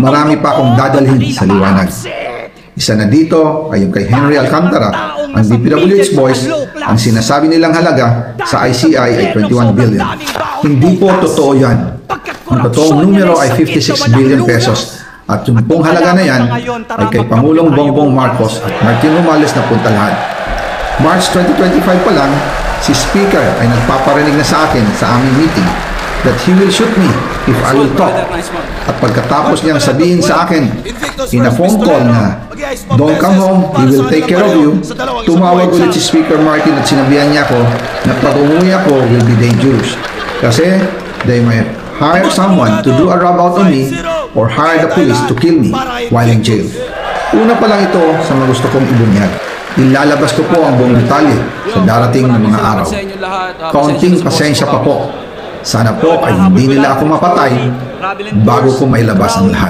Marami pa akong dadalhin sa liwanag. Isa na dito ay yung kay Henry Alcantara, ang DPWH boys. Ang sinasabi nilang halaga sa ICI ay 21 billion. Hindi po totoo yan. Ang totoong numero ay 56 billion pesos. At yung pong halaga na yan ay kay Pangulong Bongbong Marcos at Martin Romualdez na puntalhan. March 2025 pa lang, si Speaker ay nagpaparinig na sa akin sa aming meeting that he will shoot me if I will talk. At pagkatapos niyang sabihin sa akin in a phone call na don't come home, he will take care of you, tumawag ulit si Speaker Martin at sinabihan niya ako na pag umuwi ako will be dangerous. Kasi they might hire someone to do a rub out on me or hire the police to kill me while in jail. Una pa lang ito sa mga gusto kong ibunyag. Ilalabas ko po ang buong detalye sa darating na mga araw. Kaunting pasensya pa po. Sana po ay hindi nila ako mapatay bago ko mailabas ang lahat.